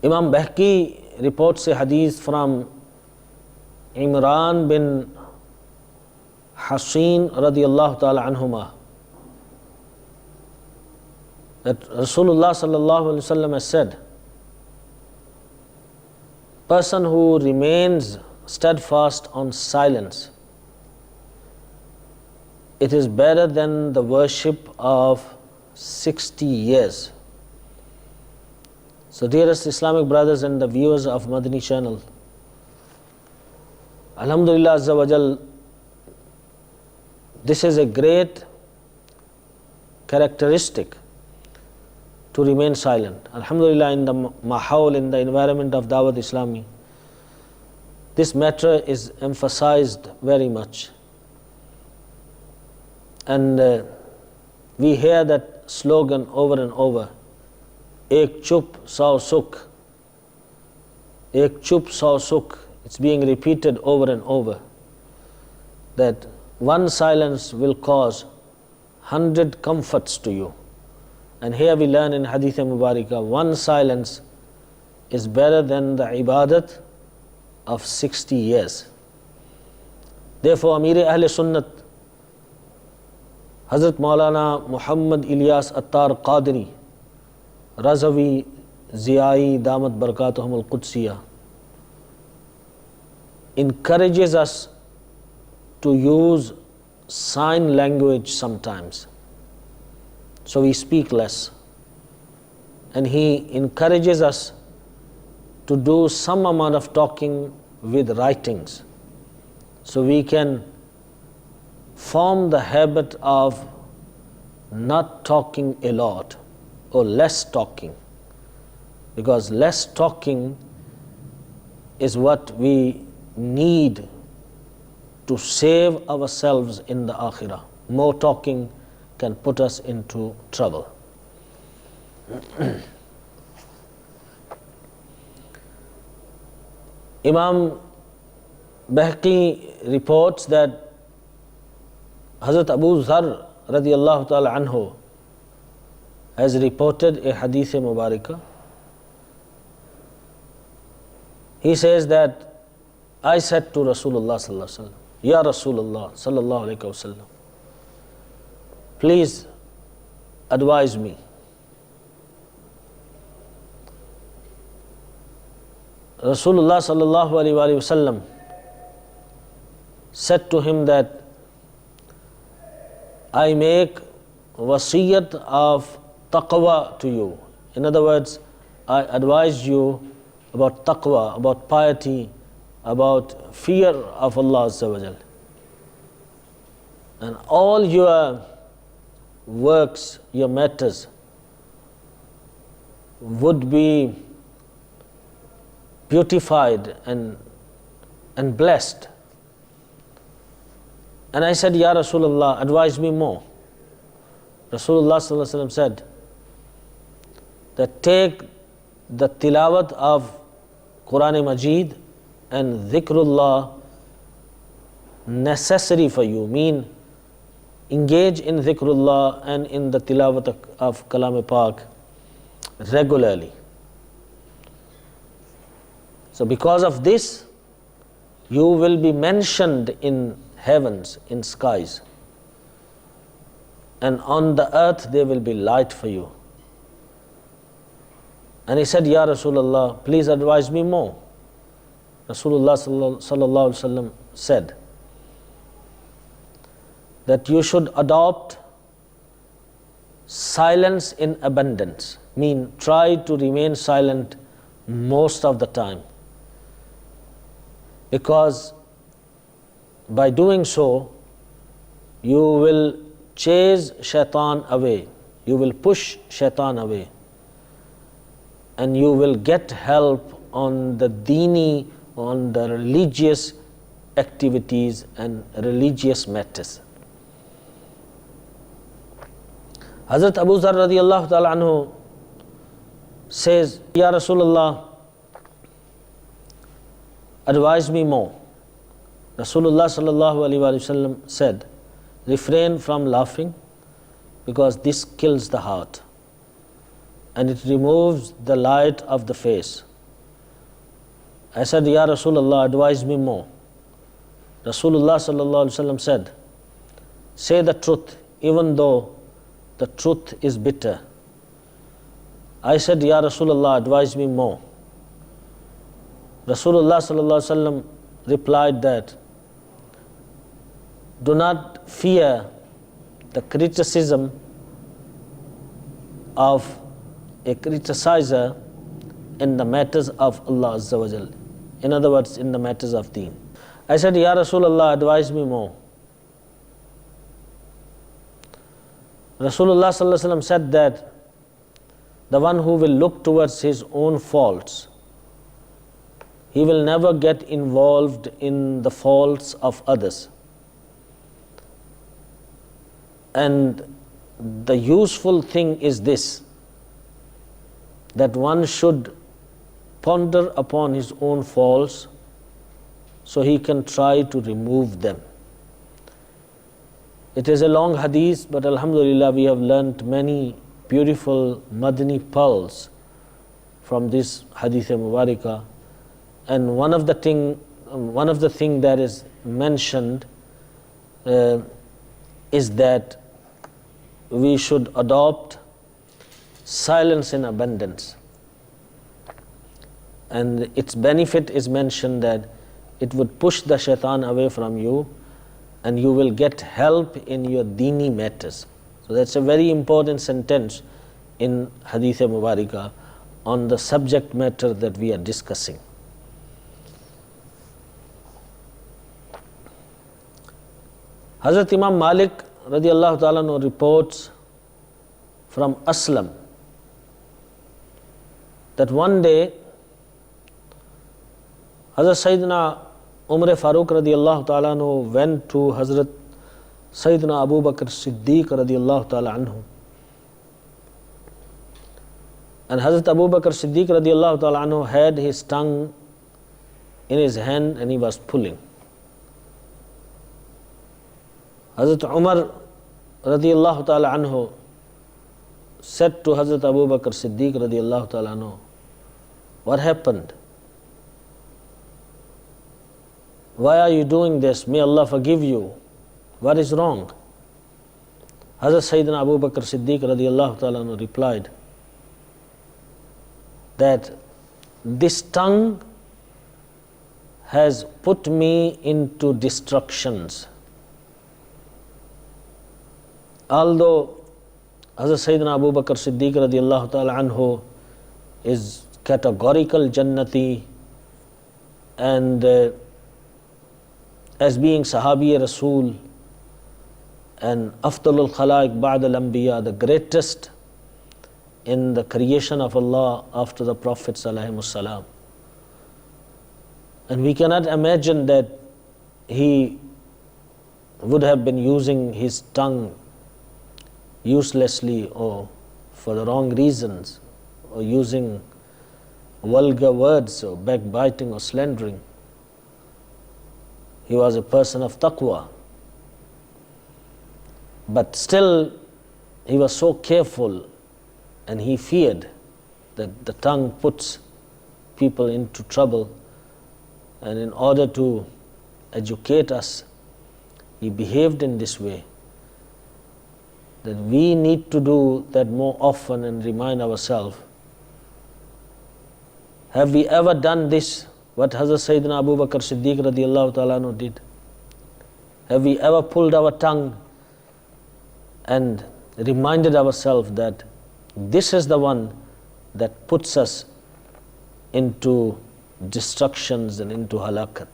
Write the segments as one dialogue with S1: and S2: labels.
S1: Imam Bahki reports a hadith from Imran bin Hasin radiyallahu ta'ala anhuma that Rasulullah sallallahu alaihi wasallam has said, person who remains steadfast on silence, it is better than the worship of 60 years. So dearest Islamic brothers and the viewers of Madani channel, Alhamdulillah Azza wa Jal, this is a great characteristic to remain silent. Alhamdulillah, in the mahawal, in the environment of Dawat Islami, this matter is emphasized very much. And we hear that slogan over and over, Ek chup sau sukh, Ek chup sau sukh. It's being repeated over and over, that one silence will cause 100 comforts to you. And here we learn in Hadith Mubarakah, one silence is better than the ibadat of 60 years. Therefore, Amir Ahl Sunnat, Hazrat Maulana Muhammad Ilyas Attar Qadri, Razavi Ziyai Damat Barakatuhum al-Qudsiyah, encourages us to use sign language sometimes, so we speak less. And he encourages us to do some amount of talking with writings, so we can form the habit of not talking a lot or less talking, because less talking is what we need to save ourselves in the akhirah. More talking can put us into trouble. Imam Bahki reports that Hazrat Abu Dharr radiyallahu ta'ala anhu has reported a hadith mubarakah. He says that I said to Rasulullah sallallahu alaihi wasallam, Ya Rasulullah sallallahu alaihi wasallam, please advise me. Rasulullah sallallahu alaihi wasallam said to him that I make wasiyat of taqwa to you. In other words, I advise you about taqwa, about piety, about fear of Allah Azza wa Jal. And all your works, your matters would be beautified and blessed. And I said, Ya Rasulullah, advise me more. Rasulullah sallallahu alaihi wasallam said that take the tilawat of Quran Majid and dhikrullah necessary for you, mean engage in dhikrullah and in the tilawat of Kalam Pak regularly. So because of this, you will be mentioned in heavens, in skies, and on the earth there will be light for you. And he said, Ya Rasulullah, please advise me more. Rasulullah sallallahu alaihi wasallam said that you should adopt silence in abundance, mean try to remain silent most of the time, because by doing so you will chase shaitan away, you will push shaitan away, and you will get help on the deeni, on the religious activities and religious matters. Hazrat Abu Dharr radiyallahu ta'ala anhu says, Ya Rasulullah, advise me more. Rasulullah sallallahu alaihi wasallam said, refrain from laughing, because this kills the heart and it removes the light of the face. I said, Ya Rasulullah, advise me more. Rasulullah sallallahu alaihi wasallam said, say the truth even though the truth is bitter. I said, Ya Rasulullah, advise me more. Rasulullah sallallahu alaihi wasallam replied that, do not fear the criticism of a criticizer in the matters of Allah Azza wa Jal. In other words, in the matters of deen. I said, Ya Rasulullah, advise me more. Rasulullah sallallahu alaihi wasallam said that the one who will look towards his own faults, he will never get involved in the faults of others. And the useful thing is this, that one should ponder upon his own faults so he can try to remove them. It is a long hadith, but alhamdulillah we have learnt many beautiful Madani pearls from this hadith mubarakah. And one of the thing that is mentioned is that we should adopt silence in abundance. And its benefit is mentioned that it would push the shaitan away from you and you will get help in your deeni matters. So that's a very important sentence in Hadith Mubarakah on the subject matter that we are discussing. Hazrat Imam Malik radiallahu ta'ala anhu reports from Aslam that one day Hazrat Sayyidina Umar Farooq radiallahu ta'ala anhu went to Hazrat Sayyidina Abu Bakr Siddiq radiallahu ta'ala anhu. And Hazrat Abu Bakr Siddiq radiallahu ta'ala anhu had his tongue in his hand and he was pulling. Hazrat Umar radiallahu ta'ala anhu said to Hazrat Abu Bakr Siddiq radiallahu ta'ala anhu, what happened? Why are you doing this? May Allah forgive you. What is wrong? Hazrat Sayyidina Abu Bakr Siddiq radiallahu ta'ala anhu replied that this tongue has put me into destructions. Although Hazrat Sayyidina Abu Bakr Siddiq radiallahu ta'ala anhu is categorical Jannati and as being Sahabi Rasul and Afdalul Khalaiq Ba'd al-Anbiya, the greatest in the creation of Allah after the Prophets alayhimus salam. And we cannot imagine that he would have been using his tongue uselessly or for the wrong reasons, or using vulgar words or backbiting or slandering. He was a person of taqwa. But still, he was so careful and he feared that the tongue puts people into trouble. And in order to educate us, he behaved in this way. That we need to do that more often and remind ourselves. Have we ever done this, what Hazrat Sayyidina Abu Bakr Siddiq radiallahu ta'ala anhu did? Have we ever pulled our tongue and reminded ourselves that this is the one that puts us into destructions and into halakat?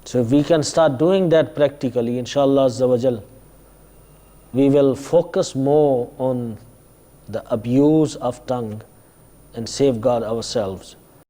S1: So if we can start doing that practically, inshallah Azza wa Jal, we will focus more on the abuse of tongue and safeguard ourselves.